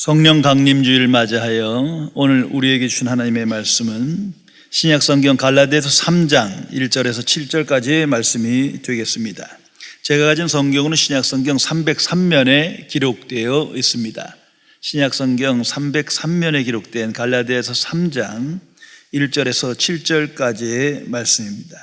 성령 강림주일 맞이하여 오늘 우리에게 주신 하나님의 말씀은 신약성경 갈라디아서 3장 1절에서 7절까지의 말씀이 되겠습니다. 제가 가진 성경은 신약성경 303면에 기록되어 있습니다. 신약성경 303면에 기록된 갈라디아서 3장 1절에서 7절까지의 말씀입니다.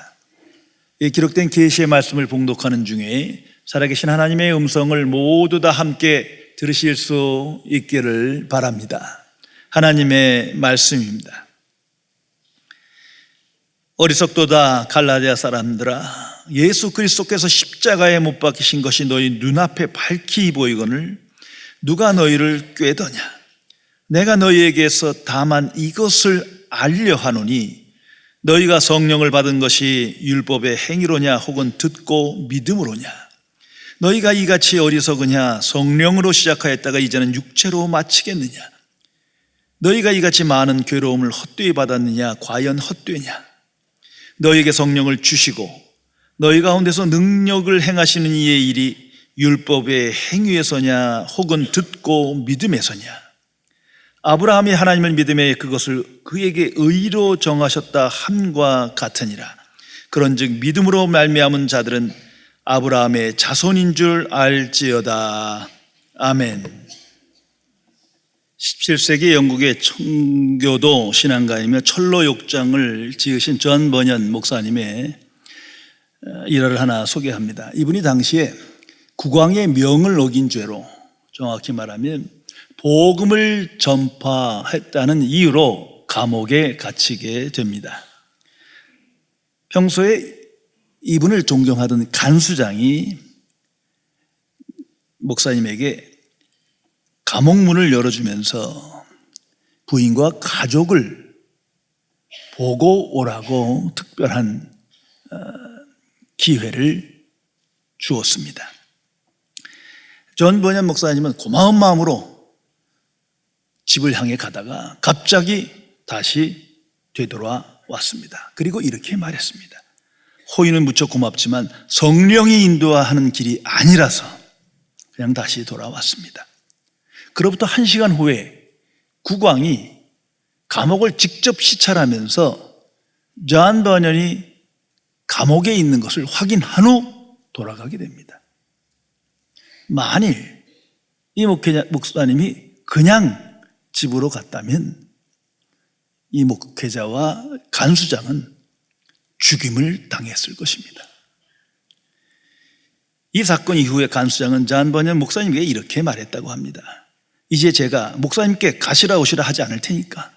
이 기록된 계시의 말씀을 봉독하는 중에 살아계신 하나님의 음성을 모두 다 함께 들으실 수 있기를 바랍니다. 하나님의 말씀입니다. 어리석도다 갈라디아 사람들아, 예수 그리스도께서 십자가에 못 박히신 것이 너희 눈앞에 밝히 보이거늘 누가 너희를 꾀더냐? 내가 너희에게서 다만 이것을 알려 하노니 너희가 성령을 받은 것이 율법의 행위로냐 혹은 듣고 믿음으로냐? 너희가 이같이 어리석으냐? 성령으로 시작하였다가 이제는 육체로 마치겠느냐? 너희가 이같이 많은 괴로움을 헛되이 받았느냐? 과연 헛되냐? 너희에게 성령을 주시고 너희 가운데서 능력을 행하시는 이의 일이 율법의 행위에서냐 혹은 듣고 믿음에서냐? 아브라함이 하나님을 믿음에 그것을 그에게 의로 정하셨다 함과 같으니라. 그런즉 믿음으로 말미암은 자들은 아브라함의 자손인 줄 알지어다. 아멘. 17세기 영국의 청교도 신앙가이며 철로 욕장을 지으신 존 버년 목사님의 일화를 하나 소개합니다. 이분이 당시에 국왕의 명을 어긴 죄로, 정확히 말하면 복음을 전파했다는 이유로 감옥에 갇히게 됩니다. 평소에 이분을 존경하던 간수장이 목사님에게 감옥문을 열어주면서 부인과 가족을 보고 오라고 특별한 기회를 주었습니다. 존 버년 목사님은 고마운 마음으로 집을 향해 가다가 갑자기 다시 되돌아왔습니다. 그리고 이렇게 말했습니다. 호의는 무척 고맙지만 성령이 인도하는 길이 아니라서 그냥 다시 돌아왔습니다. 그로부터 1시간 후에 국왕이 감옥을 직접 시찰하면서 존 버년이 감옥에 있는 것을 확인한 후 돌아가게 됩니다. 만일 이 목사님이 그냥 집으로 갔다면 이 목회자와 간수장은 죽임을 당했을 것입니다. 이 사건 이후에 간수장은 존 버년 목사님에게 이렇게 말했다고 합니다. 이제 제가 목사님께 가시라 오시라 하지 않을 테니까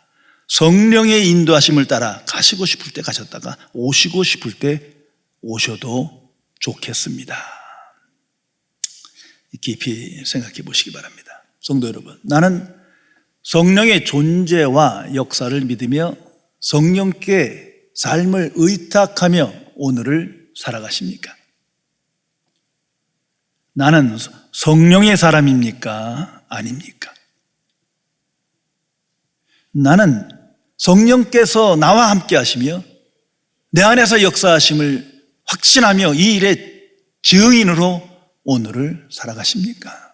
성령의 인도하심을 따라 가시고 싶을 때 가셨다가 오시고 싶을 때 오셔도 좋겠습니다. 깊이 생각해 보시기 바랍니다. 성도 여러분, 나는 성령의 존재와 역사를 믿으며 성령께 삶을 의탁하며 오늘을 살아가십니까? 나는 성령의 사람입니까? 아닙니까? 나는 성령께서 나와 함께 하시며 내 안에서 역사하심을 확신하며 이 일의 증인으로 오늘을 살아가십니까?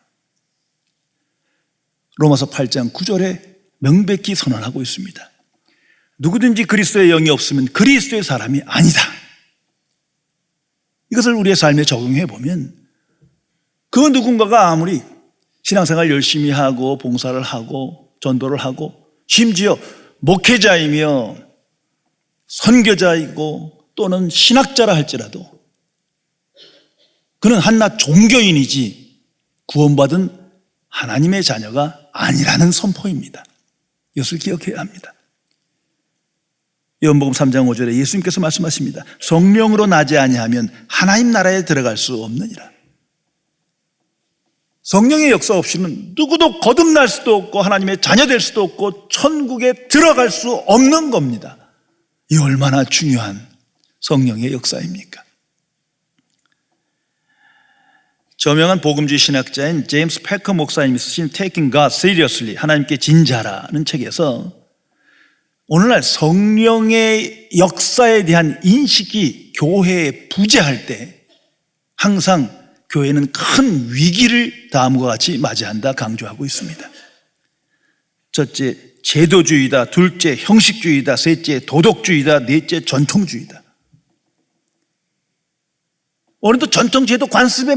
로마서 8장 9절에 명백히 선언하고 있습니다. 누구든지 그리스도의 영이 없으면 그리스도의 사람이 아니다. 이것을 우리의 삶에 적용해 보면 그 누군가가 아무리 신앙생활 열심히 하고 봉사를 하고 전도를 하고 심지어 목회자이며 선교자이고 또는 신학자라 할지라도 그는 한낱 종교인이지 구원받은 하나님의 자녀가 아니라는 선포입니다. 이것을 기억해야 합니다. 요한복음 3장 5절에 예수님께서 말씀하십니다. 성령으로 나지 아니하면 하나님 나라에 들어갈 수 없느니라. 성령의 역사 없이는 누구도 거듭날 수도 없고 하나님의 자녀 될 수도 없고 천국에 들어갈 수 없는 겁니다. 이 얼마나 중요한 성령의 역사입니까? 저명한 복음주의 신학자인 제임스 패커 목사님이 쓰신 Taking God Seriously, 하나님께 진지하라는 책에서 오늘날 성령의 역사에 대한 인식이 교회에 부재할 때 항상 교회는 큰 위기를 다음과 같이 맞이한다 강조하고 있습니다. 첫째, 제도주의다. 둘째, 형식주의다. 셋째, 도덕주의다. 넷째, 전통주의다. 오늘도 전통제도 관습에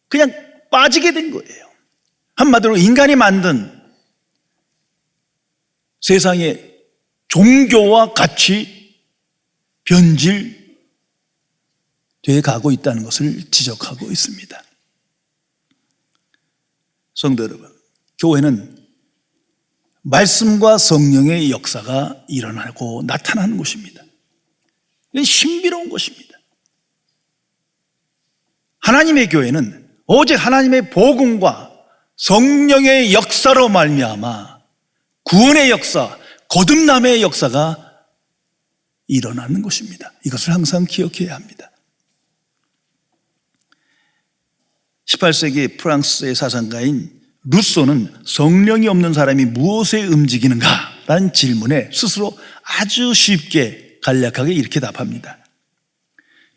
그냥 빠지게 된 거예요. 한마디로 인간이 만든 세상의 종교와 같이 변질되어 가고 있다는 것을 지적하고 있습니다. 성도 여러분, 교회는 말씀과 성령의 역사가 일어나고 나타나는 곳입니다. 이건 신비로운 곳입니다. 하나님의 교회는 오직 하나님의 복음과 성령의 역사로 말미암아 구원의 역사, 거듭남의 역사가 일어나는 것입니다. 이것을 항상 기억해야 합니다. 18세기 프랑스의 사상가인 루소는 성령이 없는 사람이 무엇에 움직이는가? 라는 질문에 스스로 아주 쉽게 간략하게 이렇게 답합니다.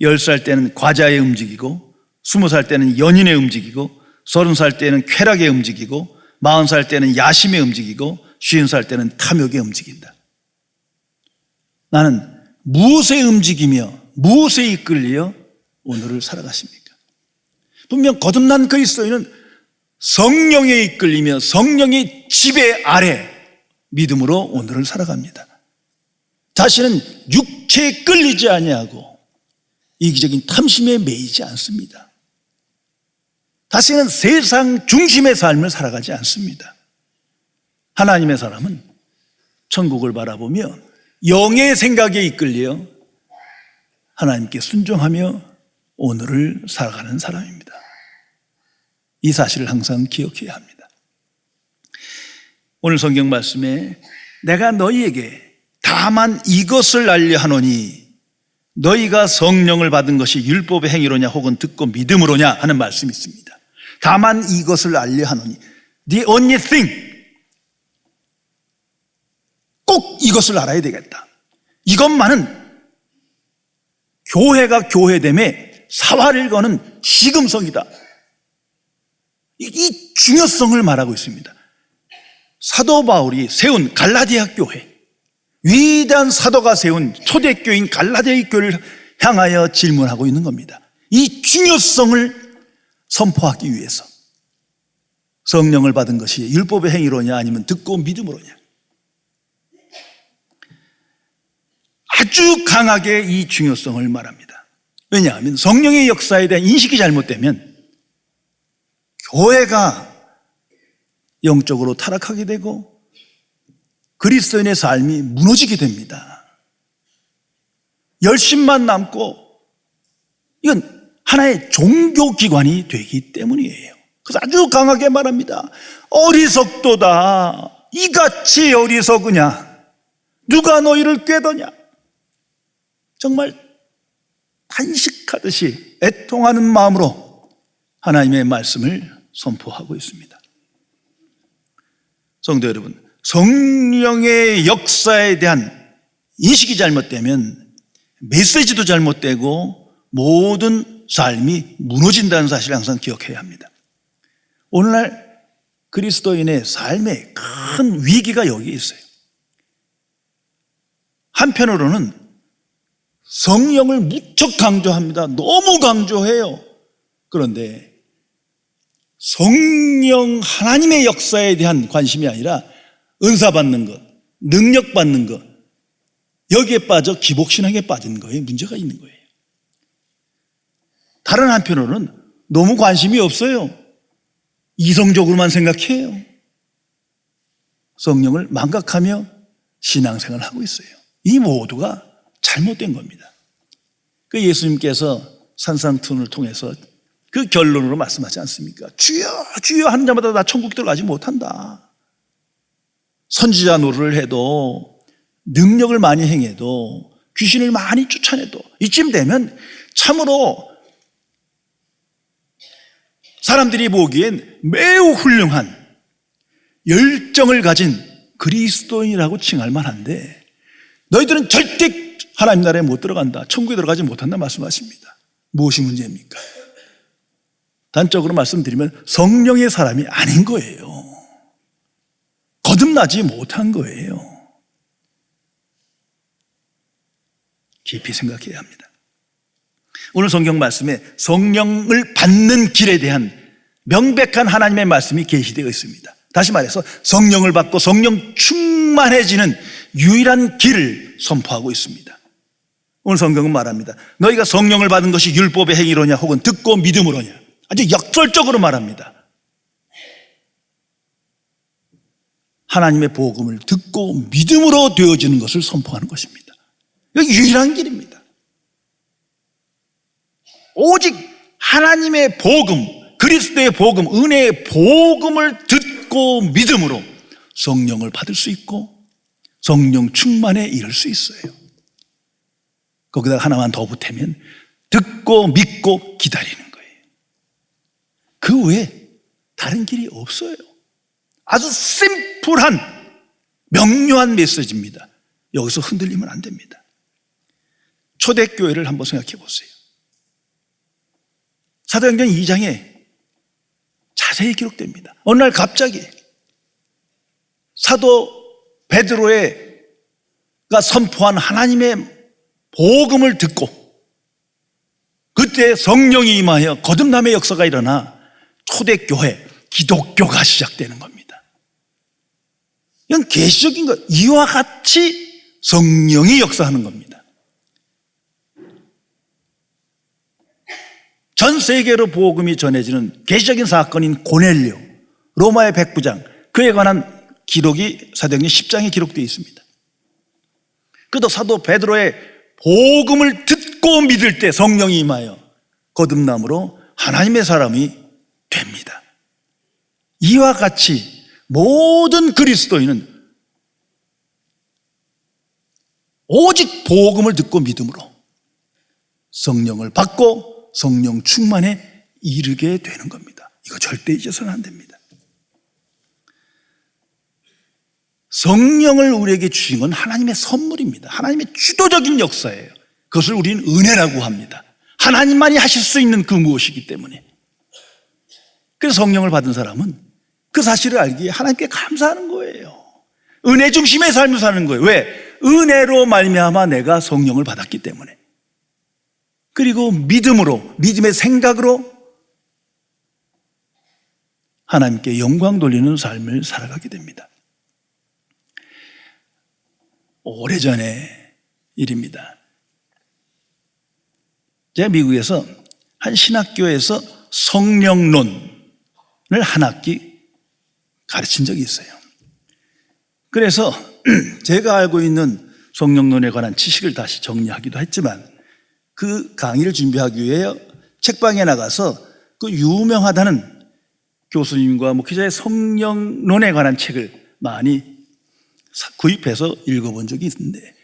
10살 때는 과자에 움직이고, 20살 때는 연인에 움직이고, 30살 때는 쾌락에 움직이고, 40살 때는 야심에 움직이고, 50살 때는 탐욕에 움직인다. 나는 무엇에 움직이며 무엇에 이끌려 오늘을 살아가십니까? 분명 거듭난 그리스도인은 성령에 이끌리며 성령의 지배 아래 믿음으로 오늘을 살아갑니다. 자신은 육체에 끌리지 아니하고 이기적인 탐심에 매이지 않습니다. 다시는 세상 중심의 삶을 살아가지 않습니다. 하나님의 사람은 천국을 바라보며 영의 생각에 이끌려 하나님께 순종하며 오늘을 살아가는 사람입니다. 이 사실을 항상 기억해야 합니다. 오늘 성경 말씀에 내가 너희에게 다만 이것을 알려 하노니 너희가 성령을 받은 것이 율법의 행위로냐 혹은 듣고 믿음으로냐 하는 말씀이 있습니다. 다만 이것을 알려 하노니 The only thing, 꼭 이것을 알아야 되겠다. 이것만은 교회가 교회됨에 사활을 거는 시금석이다. 이 중요성을 말하고 있습니다. 사도 바울이 세운 갈라디아 교회, 위대한 사도가 세운 초대교인 갈라디아 교회를 향하여 질문하고 있는 겁니다. 이 중요성을 선포하기 위해서 성령을 받은 것이 율법의 행위로냐 아니면 듣고 믿음으로냐, 아주 강하게 이 중요성을 말합니다. 왜냐하면 성령의 역사에 대한 인식이 잘못되면 교회가 영적으로 타락하게 되고 그리스도인의 삶이 무너지게 됩니다. 열심만 남고 이건 하나의 종교기관이 되기 때문이에요. 그래서 아주 강하게 말합니다. 어리석도다. 이같이 어리석으냐? 누가 너희를 꾀더냐? 정말 탄식하듯이 애통하는 마음으로 하나님의 말씀을 선포하고 있습니다. 성도 여러분, 성령의 역사에 대한 인식이 잘못되면 메시지도 잘못되고 모든 삶이 무너진다는 사실을 항상 기억해야 합니다. 오늘날 그리스도인의 삶에 큰 위기가 여기에 있어요. 한편으로는 성령을 무척 강조합니다. 너무 강조해요. 그런데 성령 하나님의 역사에 대한 관심이 아니라 은사 받는 것, 능력 받는 것, 여기에 빠져 기복신앙에 빠진 거에 문제가 있는 거예요. 다른 한편으로는 너무 관심이 없어요. 이성적으로만 생각해요. 성령을 망각하며 신앙생활을 하고 있어요. 이 모두가 잘못된 겁니다. 그 예수님께서 산상투훈을 통해서 그 결론으로 말씀하지 않습니까? 주여 주여 하는 자마다 나 천국 들어가지 못한다. 선지자 노릇을 해도 능력을 많이 행해도 귀신을 많이 쫓아내도 이쯤 되면 참으로 사람들이 보기엔 매우 훌륭한 열정을 가진 그리스도인이라고 칭할 만한데 너희들은 절대 하나님 나라에 못 들어간다. 천국에 들어가지 못한다 말씀하십니다. 무엇이 문제입니까? 단적으로 말씀드리면 성령의 사람이 아닌 거예요. 거듭나지 못한 거예요. 깊이 생각해야 합니다. 오늘 성경 말씀에 성령을 받는 길에 대한 명백한 하나님의 말씀이 계시되어 있습니다. 다시 말해서 성령을 받고 성령 충만해지는 유일한 길을 선포하고 있습니다. 오늘 성경은 말합니다. 너희가 성령을 받은 것이 율법의 행위로냐 혹은 듣고 믿음으로냐. 아주 역설적으로 말합니다. 하나님의 복음을 듣고 믿음으로 되어지는 것을 선포하는 것입니다. 이거 유일한 길입니다. 오직 하나님의 복음, 그리스도의 복음, 은혜의 복음을 듣고 믿음으로 성령을 받을 수 있고 성령 충만에 이를 수 있어요. 거기다 하나만 더 보태면 듣고 믿고 기다리는 거예요. 그 외에 다른 길이 없어요. 아주 심플한 명료한 메시지입니다. 여기서 흔들리면 안 됩니다. 초대교회를 한번 생각해 보세요. 사도행전 2장에 자세히 기록됩니다. 어느 날 갑자기 사도 베드로가 선포한 하나님의 복음을 듣고 그때 성령이 임하여 거듭남의 역사가 일어나 초대교회, 기독교가 시작되는 겁니다. 이건 계시적인 것, 이와 같이 성령이 역사하는 겁니다. 전 세계로 복음이 전해지는 계시적인 사건인 고넬료, 로마의 백부장, 그에 관한 기록이 사도행전 10장에 기록되어 있습니다. 그도 사도 베드로의 복음을 듣고 믿을 때 성령이 임하여 거듭남으로 하나님의 사람이 됩니다. 이와 같이 모든 그리스도인은 오직 복음을 듣고 믿음으로 성령을 받고 성령 충만에 이르게 되는 겁니다. 이거 절대 잊어서는 안 됩니다. 성령을 우리에게 주신 건 하나님의 선물입니다. 하나님의 주도적인 역사예요. 그것을 우리는 은혜라고 합니다. 하나님만이 하실 수 있는 그 무엇이기 때문에. 그래서 성령을 받은 사람은 그 사실을 알기에 하나님께 감사하는 거예요. 은혜 중심의 삶을 사는 거예요. 왜? 은혜로 말미암아 내가 성령을 받았기 때문에. 그리고 믿음으로, 믿음의 생각으로 하나님께 영광 돌리는 삶을 살아가게 됩니다. 오래전의 일입니다. 제가 미국에서 한 신학교에서 성령론을 한 학기 가르친 적이 있어요. 그래서 제가 알고 있는 성령론에 관한 지식을 다시 정리하기도 했지만 그 강의를 준비하기 위해 책방에 나가서 그 유명하다는 교수님과 목회자의 성령론에 관한 책을 많이 구입해서 읽어본 적이 있는데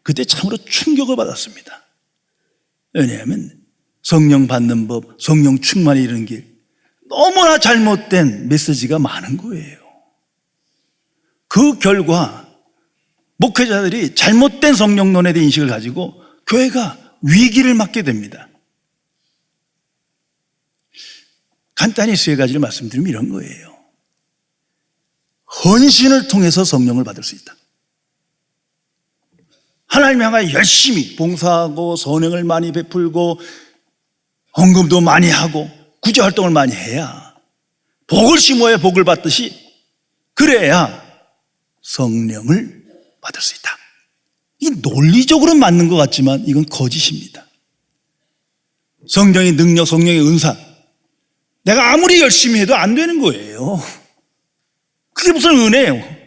그때 참으로 충격을 받았습니다. 왜냐하면 성령 받는 법, 성령 충만에 이르는 길, 너무나 잘못된 메시지가 많은 거예요. 그 결과 목회자들이 잘못된 성령론에 대한 인식을 가지고 교회가 위기를 맞게 됩니다. 간단히 3가지를 말씀드리면 이런 거예요. 헌신을 통해서 성령을 받을 수 있다. 하나님 향하여 열심히 봉사하고 선행을 많이 베풀고 헌금도 많이 하고 구제활동을 많이 해야 복을 심어야 복을 받듯이 그래야 성령을 받을 수 있다. 이게 논리적으로는 맞는 것 같지만 이건 거짓입니다. 성령의 능력, 성령의 은사, 내가 아무리 열심히 해도 안 되는 거예요. 그게 무슨 은혜예요?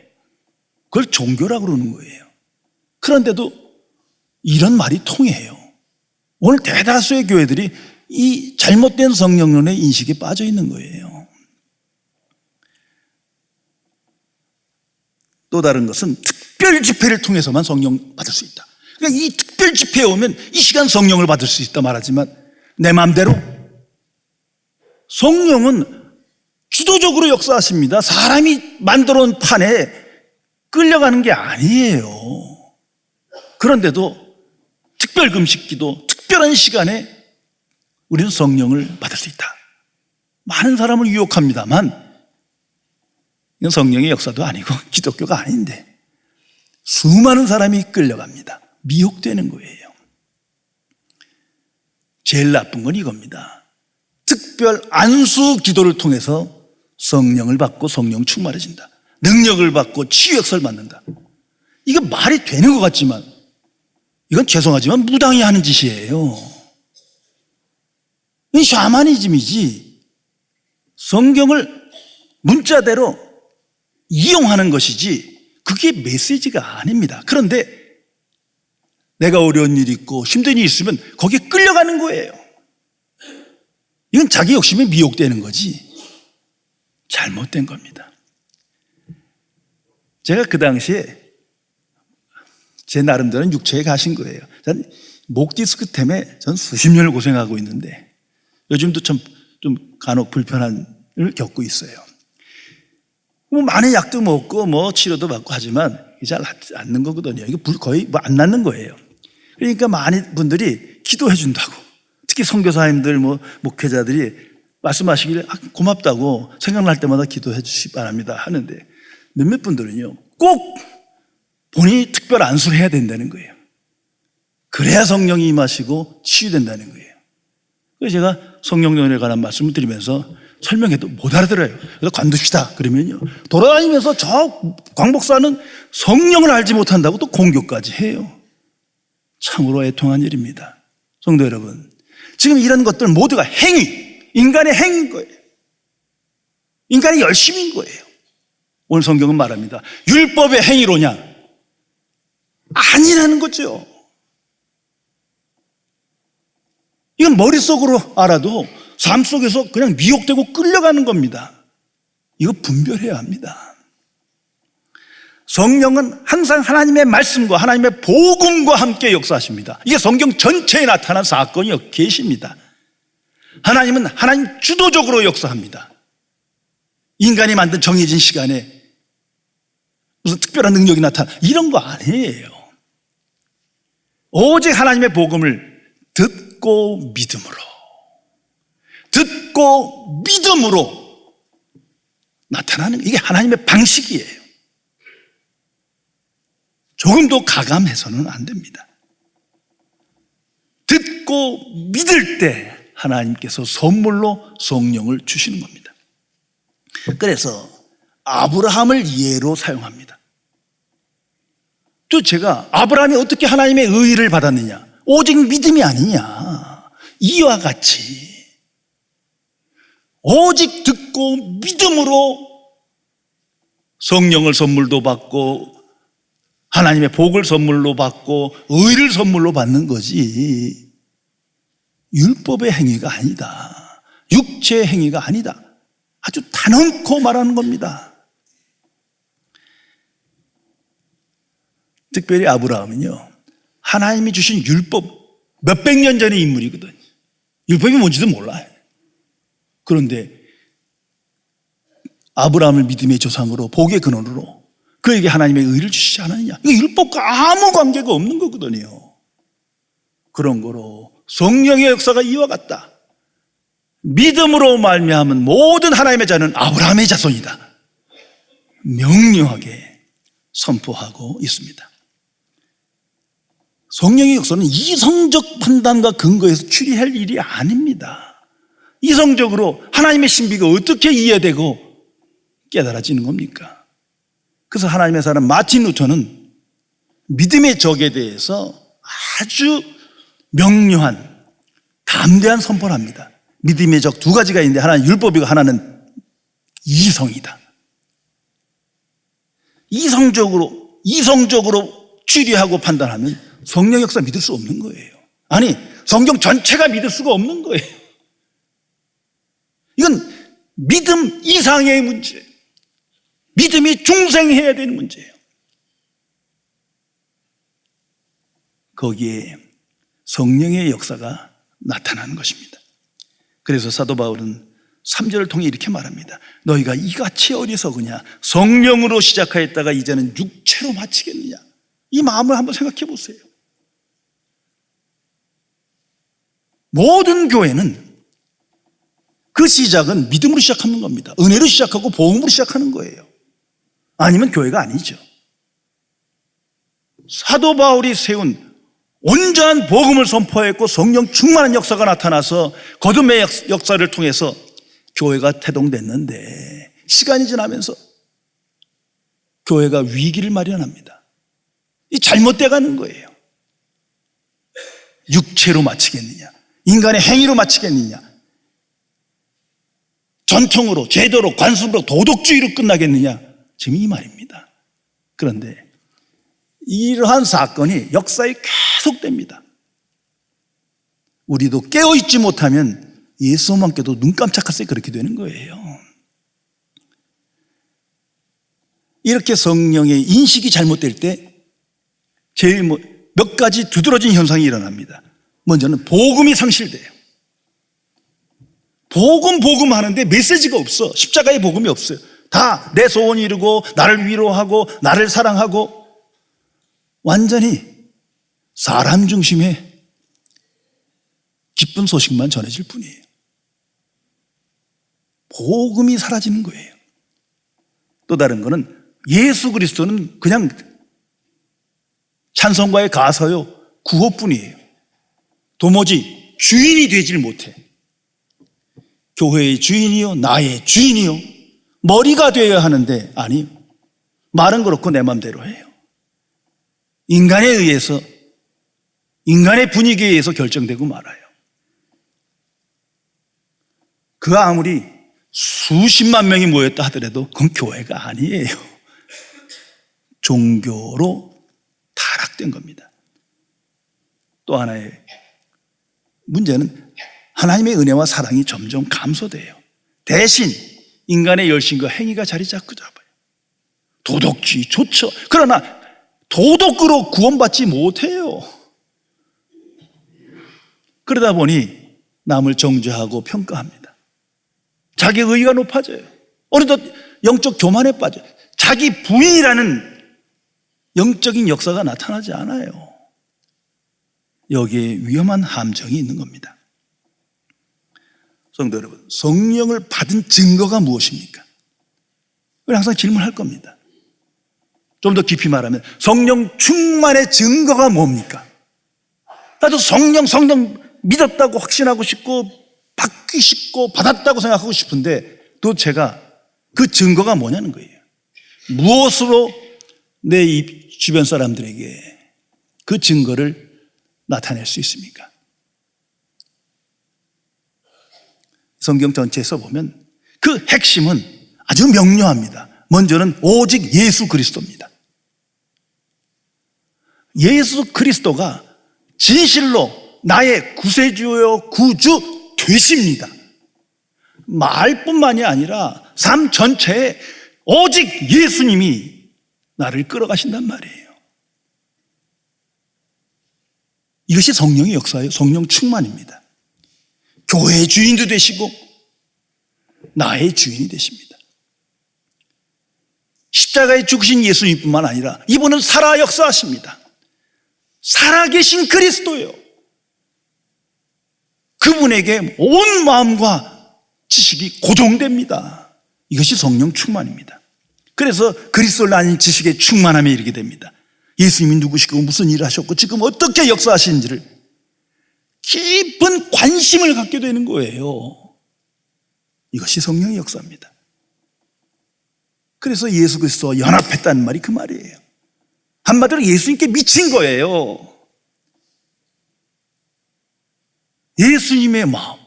그걸 종교라고 그러는 거예요. 그런데도 이런 말이 통해요. 오늘 대다수의 교회들이 이 잘못된 성령론의 인식에 빠져 있는 거예요. 또 다른 것은 특별 집회를 통해서만 성령 받을 수 있다. 그러니까 이 특별 집회에 오면 이 시간 성령을 받을 수 있다 말하지만 내 마음대로 성령은 주도적으로 역사하십니다. 사람이 만들어 온 판에 끌려가는 게 아니에요. 그런데도 특별 금식기도 특별한 시간에 우리는 성령을 받을 수 있다. 많은 사람을 유혹합니다만 이건 성령의 역사도 아니고 기독교가 아닌데 수많은 사람이 끌려갑니다. 미혹되는 거예요. 제일 나쁜 건 이겁니다. 특별 안수 기도를 통해서 성령을 받고 성령 충만해진다. 능력을 받고 치유 역사를 받는다. 이거 말이 되는 것 같지만 이건 죄송하지만 무당이 하는 짓이에요. 이건 샤머니즘이지 성경을 문자대로 이용하는 것이지 그게 메시지가 아닙니다. 그런데 내가 어려운 일이 있고 힘든 일이 있으면 거기에 끌려가는 거예요. 이건 자기 욕심에 미혹되는 거지 잘못된 겁니다. 제가 그 당시에 제 나름대로는 육체에 가신 거예요. 전 목 디스크 때문에 전 수십 년을 고생하고 있는데 요즘도 좀 간혹 불편함을 겪고 있어요. 뭐 많은 약도 먹고 뭐 치료도 받고 하지만 잘 낫지 않는 거거든요. 이거 거의 뭐 안 낫는 거예요. 그러니까 많은 분들이 기도해 준다고, 특히 선교사님들 뭐 목회자들이 말씀하시기를 고맙다고 생각날 때마다 기도해 주시기 바랍니다 하는데 몇몇 분들은요 꼭 본인이 특별 안수를 해야 된다는 거예요. 그래야 성령이 임하시고 치유된다는 거예요. 그래서 제가 성령론에 관한 말씀을 드리면서 설명해도 못 알아들어요. 그래서 관두시다 그러면요 돌아다니면서 저 광복사는 성령을 알지 못한다고 또 공격까지 해요. 참으로 애통한 일입니다. 성도 여러분, 지금 이런 것들 모두가 행위, 인간의 행위인 거예요. 인간의 열심인 거예요. 오늘 성경은 말합니다. 율법의 행위로냐? 아니라는 거죠. 이건 머릿속으로 알아도 삶 속에서 그냥 미혹되고 끌려가는 겁니다. 이거 분별해야 합니다. 성령은 항상 하나님의 말씀과 하나님의 복음과 함께 역사하십니다. 이게 성경 전체에 나타난 사건이요 계시입니다. 하나님은 하나님 주도적으로 역사합니다. 인간이 만든 정해진 시간에 무슨 특별한 능력이 나타나 이런 거 아니에요. 오직 하나님의 복음을 듣고 믿음으로 나타나는 이게 하나님의 방식이에요. 조금도 가감해서는 안 됩니다. 듣고 믿을 때 하나님께서 선물로 성령을 주시는 겁니다. 그래서 아브라함을 예로 사용합니다. 또 제가 아브라함이 어떻게 하나님의 의의를 받았느냐? 오직 믿음이 아니냐? 이와 같이 오직 듣고 믿음으로 성령을 선물도 받고 하나님의 복을 선물로 받고 의를 선물로 받는 거지 율법의 행위가 아니다. 육체의 행위가 아니다. 아주 단언코 말하는 겁니다. 특별히 아브라함은요 하나님이 주신 율법 몇백 년 전의 인물이거든요. 율법이 뭔지도 몰라요. 그런데 아브라함을 믿음의 조상으로 복의 근원으로 그에게 하나님의 의를 주시지 않았느냐. 이거 율법과 아무 관계가 없는 거거든요. 그런 거로 성령의 역사가 이와 같다. 믿음으로 말미암은 모든 하나님의 자는 아브라함의 자손이다. 명료하게 선포하고 있습니다. 성령의 역사는 이성적 판단과 근거에서 추리할 일이 아닙니다. 이성적으로 하나님의 신비가 어떻게 이해되고 깨달아지는 겁니까? 그래서 하나님의 사람 마틴 루터는 믿음의 적에 대해서 아주 명료한 담대한 선포를 합니다. 믿음의 적 두 가지가 있는데 하나는 율법이고 하나는 이성이다. 이성적으로 추리하고 판단하면 성령 역사 믿을 수 없는 거예요. 아니 성경 전체가 믿을 수가 없는 거예요. 이건 믿음 이상의 문제예요. 믿음이 중생해야 되는 문제예요. 거기에 성령의 역사가 나타나는 것입니다. 그래서 사도 바울은 3절을 통해 이렇게 말합니다. 너희가 이같이 어리석으냐? 성령으로 시작하였다가 이제는 육체로 마치겠느냐? 이 마음을 한번 생각해 보세요. 모든 교회는 그 시작은 믿음으로 시작하는 겁니다. 은혜로 시작하고 복음으로 시작하는 거예요. 아니면 교회가 아니죠. 사도 바울이 세운 온전한 복음을 선포했고 성령 충만한 역사가 나타나서 거듭의 역사를 통해서 교회가 태동됐는데 시간이 지나면서 교회가 위기를 마련합니다. 이 잘못돼 가는 거예요. 육체로 마치겠느냐, 인간의 행위로 마치겠느냐, 전통으로, 제도로, 관습으로, 도덕주의로 끝나겠느냐, 지금 이 말입니다. 그런데 이러한 사건이 역사에 계속됩니다. 우리도 깨어있지 못하면 예수만 껴도 눈 깜짝할 새 그렇게 되는 거예요. 이렇게 성령의 인식이 잘못될 때 제일 몇 가지 두드러진 현상이 일어납니다. 먼저는 복음이 상실돼요. 복음 하는데 메시지가 없어. 십자가의 복음이 없어요. 다 내 소원이 이루고 나를 위로하고 나를 사랑하고 완전히 사람 중심의 기쁜 소식만 전해질 뿐이에요. 복음이 사라지는 거예요. 또 다른 거는 예수 그리스도는 그냥 찬송가의 가사요, 구호뿐이에요. 도무지 주인이 되질 못해. 교회의 주인이요, 나의 주인이요, 머리가 되어야 하는데 아니, 말은 그렇고 내 맘대로 해요. 인간에 의해서, 인간의 분위기에 의해서 결정되고 말아요. 그 아무리 수십만 명이 모였다 하더라도 그건 교회가 아니에요. 종교로 타락된 겁니다. 또 하나의 문제는 하나님의 은혜와 사랑이 점점 감소돼요. 대신 인간의 열심과 행위가 자리 잡고 잡아요. 도덕주의 좋죠. 그러나 도덕으로 구원받지 못해요. 그러다 보니 남을 정죄하고 평가합니다. 자기 의의가 높아져요. 어느덧 영적 교만에 빠져요. 자기 부인이라는 영적인 역사가 나타나지 않아요. 여기에 위험한 함정이 있는 겁니다. 성도 여러분, 성령을 받은 증거가 무엇입니까? 우리 항상 질문할 겁니다. 좀 더 깊이 말하면 성령 충만의 증거가 뭡니까? 나도 성령 믿었다고 확신하고 싶고 받기 싶고 받았다고 생각하고 싶은데 또 제가 그 증거가 뭐냐는 거예요. 무엇으로 내 이 주변 사람들에게 그 증거를 나타낼 수 있습니까? 성경 전체에서 보면 그 핵심은 아주 명료합니다. 먼저는 오직 예수 그리스도입니다. 예수 그리스도가 진실로 나의 구세주요 구주 되십니다. 말뿐만이 아니라 삶 전체에 오직 예수님이 나를 끌어가신단 말이에요. 이것이 성령의 역사예요. 성령 충만입니다. 교회의 주인도 되시고 나의 주인이 되십니다. 십자가에 죽으신 예수님뿐만 아니라 이분은 살아 역사하십니다. 살아계신 그리스도예요. 그분에게 온 마음과 지식이 고정됩니다. 이것이 성령 충만입니다. 그래서 그리스도를 아닌 지식의 충만함에 이르게 됩니다. 예수님이 누구시고 무슨 일을 하셨고 지금 어떻게 역사하시는지를 깊은 관심을 갖게 되는 거예요. 이것이 성령의 역사입니다. 그래서 예수 그리스도와 연합했다는 말이 그 말이에요. 한마디로 예수님께 미친 거예요. 예수님의 마음,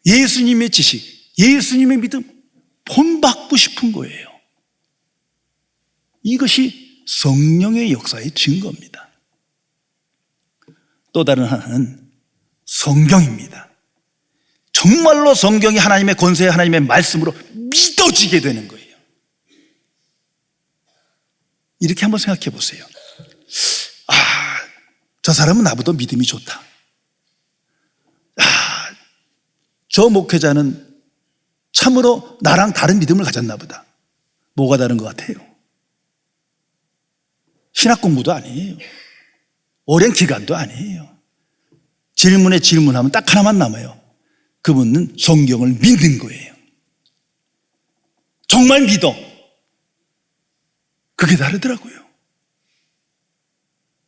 예수님의 지식, 예수님의 믿음 본받고 싶은 거예요. 이것이 성령의 역사의 증거입니다. 또 다른 하나는 성경입니다. 정말로 성경이 하나님의 권세, 하나님의 말씀으로 믿어지게 되는 거예요. 이렇게 한번 생각해 보세요. 저 사람은 나보다 믿음이 좋다. 저 목회자는 참으로 나랑 다른 믿음을 가졌나 보다. 뭐가 다른 것 같아요? 신학 공부도 아니에요. 오랜 기간도 아니에요. 질문에 질문하면 딱 하나만 남아요. 그분은 성경을 믿는 거예요. 정말 믿어. 그게 다르더라고요.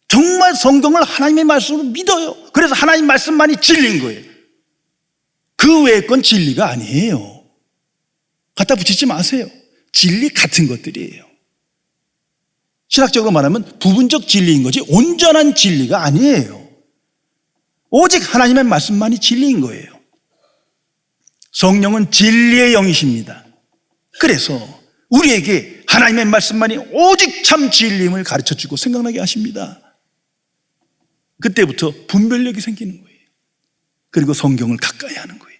정말 성경을 하나님의 말씀으로 믿어요. 그래서 하나님 말씀만이 진리인 거예요. 그 외의 건 진리가 아니에요. 갖다 붙이지 마세요. 진리 같은 것들이에요. 신학적으로 말하면 부분적 진리인 거지 온전한 진리가 아니에요. 오직 하나님의 말씀만이 진리인 거예요. 성령은 진리의 영이십니다. 그래서 우리에게 하나님의 말씀만이 오직 참 진리임을 가르쳐주고 생각나게 하십니다. 그때부터 분별력이 생기는 거예요. 그리고 성경을 가까이 하는 거예요.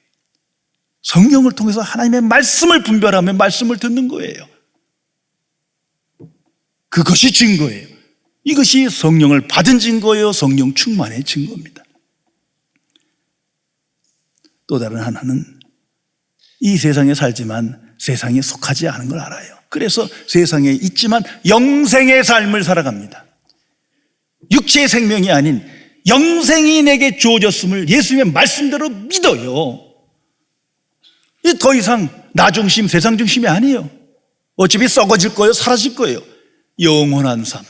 성경을 통해서 하나님의 말씀을 분별하며 말씀을 듣는 거예요. 그것이 증거예요. 이것이 성령을 받은 증거예요. 성령 충만의 증거입니다. 또 다른 하나는 이 세상에 살지만 세상에 속하지 않은 걸 알아요. 그래서 세상에 있지만 영생의 삶을 살아갑니다. 육체의 생명이 아닌 영생이 내게 주어졌음을 예수님의 말씀대로 믿어요. 더 이상 나 중심, 세상 중심이 아니에요. 어차피 썩어질 거예요. 사라질 거예요. 영원한 삶,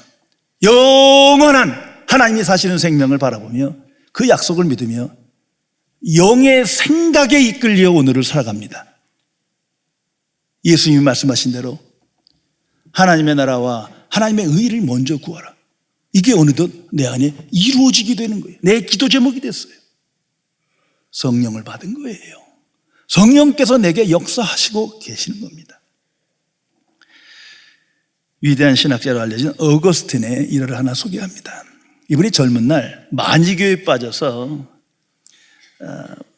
영원한 하나님이 사시는 생명을 바라보며 그 약속을 믿으며 영의 생각에 이끌려 오늘을 살아갑니다. 예수님이 말씀하신 대로 하나님의 나라와 하나님의 의를 먼저 구하라. 이게 어느덧 내 안에 이루어지게 되는 거예요. 내 기도 제목이 됐어요. 성령을 받은 거예요. 성령께서 내게 역사하시고 계시는 겁니다. 위대한 신학자로 알려진 어거스틴의 일화를 하나 소개합니다. 이분이 젊은 날 만이교에 빠져서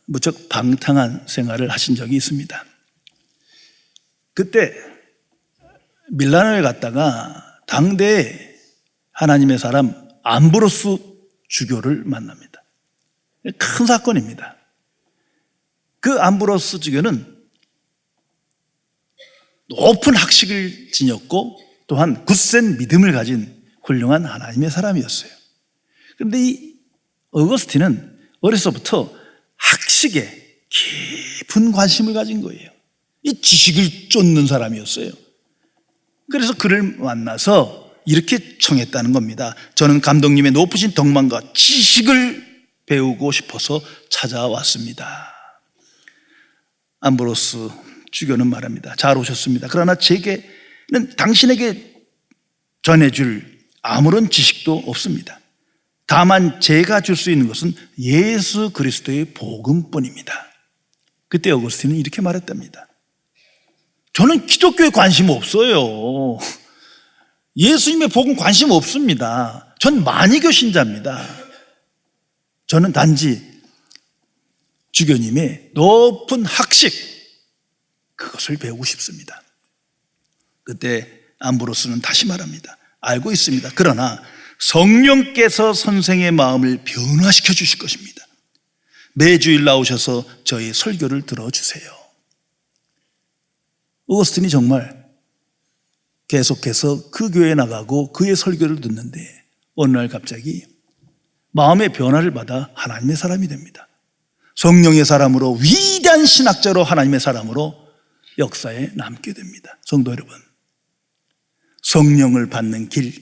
무척 방탕한 생활을 하신 적이 있습니다. 그때 밀라노에 갔다가 당대에 하나님의 사람 암브로스 주교를 만납니다. 큰 사건입니다. 그 암브로스 주교는 높은 학식을 지녔고 또한 굳센 믿음을 가진 훌륭한 하나님의 사람이었어요. 그런데 이 어거스틴은 어려서부터 학식에 깊은 관심을 가진 거예요. 이 지식을 쫓는 사람이었어요. 그래서 그를 만나서 이렇게 청했다는 겁니다. 저는 감독님의 높으신 덕망과 지식을 배우고 싶어서 찾아왔습니다. 암브로스 주교는 말합니다. 잘 오셨습니다. 그러나 제게는 당신에게 전해줄 아무런 지식도 없습니다. 다만 제가 줄 수 있는 것은 예수 그리스도의 복음뿐입니다. 그때 어거스틴은 이렇게 말했답니다. 저는 기독교에 관심 없어요. 예수님의 복음 관심 없습니다. 전 만이교 신자입니다. 저는 단지 주교님의 높은 학식 그것을 배우고 싶습니다. 그때 암브로스는 다시 말합니다. 알고 있습니다. 그러나 성령께서 선생의 마음을 변화시켜 주실 것입니다. 매주일 나오셔서 저희 설교를 들어주세요. 어거스틴이 정말 계속해서 그 교회에 나가고 그의 설교를 듣는데 어느 날 갑자기 마음의 변화를 받아 하나님의 사람이 됩니다. 성령의 사람으로 위대한 신학자로 하나님의 사람으로 역사에 남게 됩니다. 성도 여러분, 성령을 받는 길,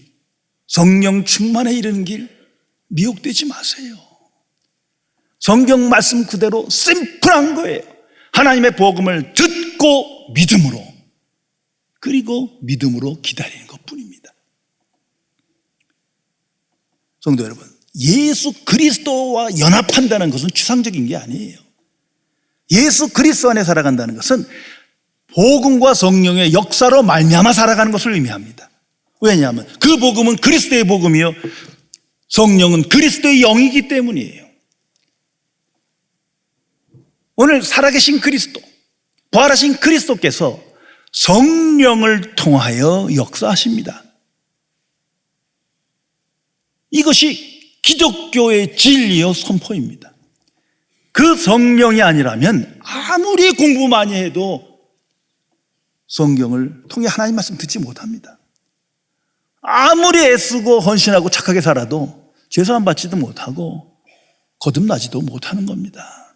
성령 충만에 이르는 길 미혹되지 마세요. 성경 말씀 그대로 심플한 거예요. 하나님의 복음을 듣고 믿음으로, 그리고 믿음으로 기다리는 것뿐입니다. 성도 여러분, 예수 그리스도와 연합한다는 것은 추상적인 게 아니에요. 예수 그리스도 안에 살아간다는 것은 복음과 성령의 역사로 말미암아 살아가는 것을 의미합니다. 왜냐하면 그 복음은 그리스도의 복음이요 성령은 그리스도의 영이기 때문이에요. 오늘 살아계신 그리스도, 부활하신 그리스도께서 성령을 통하여 역사하십니다. 이것이 기독교의 진리요 선포입니다. 그 성령이 아니라면 아무리 공부 많이 해도 성경을 통해 하나님 말씀 듣지 못합니다. 아무리 애쓰고 헌신하고 착하게 살아도 죄사함 받지도 못하고 거듭나지도 못하는 겁니다.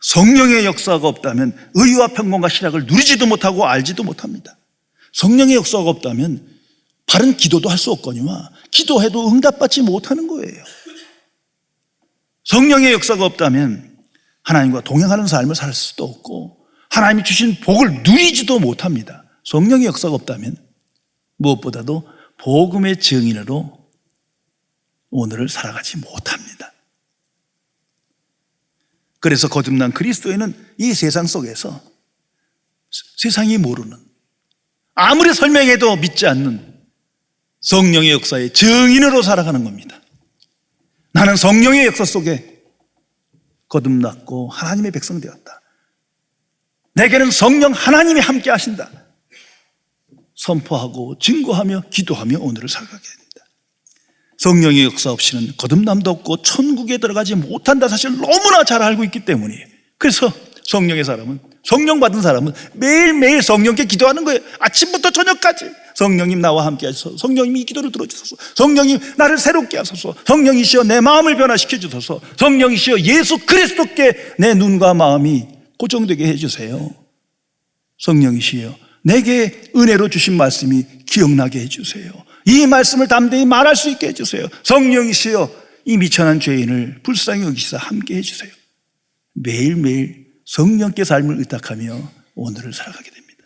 성령의 역사가 없다면 의와 평강과 신학을 누리지도 못하고 알지도 못합니다. 성령의 역사가 없다면 바른 기도도 할 수 없거니와 기도해도 응답받지 못하는 거예요. 성령의 역사가 없다면 하나님과 동행하는 삶을 살 수도 없고 하나님이 주신 복을 누리지도 못합니다. 성령의 역사가 없다면 무엇보다도 복음의 증인으로 오늘을 살아가지 못합니다. 그래서 거듭난 그리스도인은 이 세상 속에서 세상이 모르는, 아무리 설명해도 믿지 않는 성령의 역사의 증인으로 살아가는 겁니다. 나는 성령의 역사 속에 거듭났고 하나님의 백성 되었다. 내게는 성령 하나님이 함께 하신다. 선포하고 증거하며 기도하며 오늘을 살아가게 됩니다. 성령의 역사 없이는 거듭남도 없고 천국에 들어가지 못한다 사실 너무나 잘 알고 있기 때문이에요. 그래서 성령의 사람은, 성령 받은 사람은 매일매일 성령께 기도하는 거예요. 아침부터 저녁까지 성령님 나와 함께 하소서, 성령님이 이 기도를 들어주소서, 성령님 나를 새롭게 하소서, 성령이시여 내 마음을 변화시켜 주소서, 성령이시여 예수 그리스도께 내 눈과 마음이 고정되게 해주세요. 성령이시여 내게 은혜로 주신 말씀이 기억나게 해주세요. 이 말씀을 담대히 말할 수 있게 해주세요. 성령이시여 이 미천한 죄인을 불쌍히 여기시사 함께 해주세요. 매일매일 성령께 삶을 의탁하며 오늘을 살아가게 됩니다.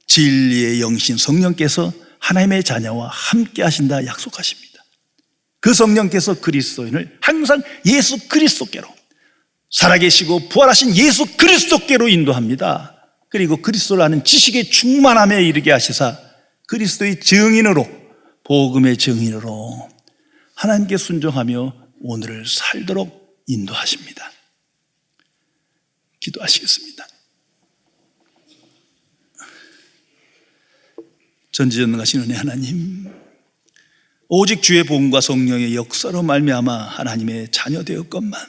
진리의 영신 성령께서 하나님의 자녀와 함께 하신다 약속하십니다. 그 성령께서 그리스도인을 항상 예수 그리스도께로, 살아계시고 부활하신 예수 그리스도께로 인도합니다. 그리고 그리스도를 아는 지식의 충만함에 이르게 하시사 그리스도의 증인으로, 복음의 증인으로 하나님께 순종하며 오늘을 살도록 인도하십니다. 기도하시겠습니다. 전지전능하신 은혜 하나님, 오직 주의 복음과 성령의 역사로 말미암아 하나님의 자녀 되었건만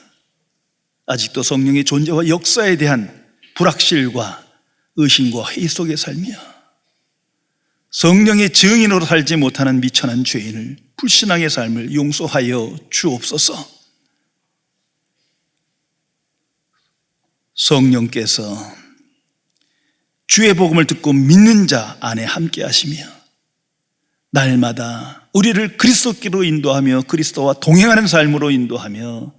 아직도 성령의 존재와 역사에 대한 불확실과 의심과 회의 속에 살며 성령의 증인으로 살지 못하는 미천한 죄인을 불신앙의 삶을 용서하여 주옵소서. 성령께서 주의 복음을 듣고 믿는 자 안에 함께 하시며 날마다 우리를 그리스도께로 인도하며 그리스도와 동행하는 삶으로 인도하며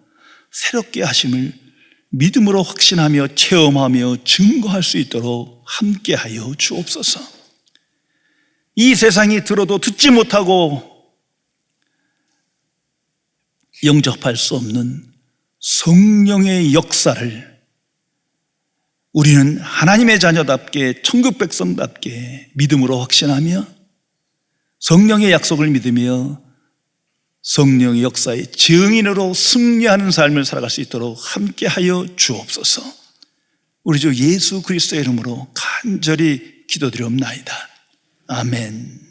새롭게 하심을 믿음으로 확신하며 체험하며 증거할 수 있도록 함께하여 주옵소서. 이 세상이 들어도 듣지 못하고 영접할 수 없는 성령의 역사를 우리는 하나님의 자녀답게 천국 백성답게 믿음으로 확신하며 성령의 약속을 믿으며 성령의 역사의 증인으로 승리하는 삶을 살아갈 수 있도록 함께하여 주옵소서. 우리 주 예수 그리스도의 이름으로 간절히 기도드리옵나이다. 아멘.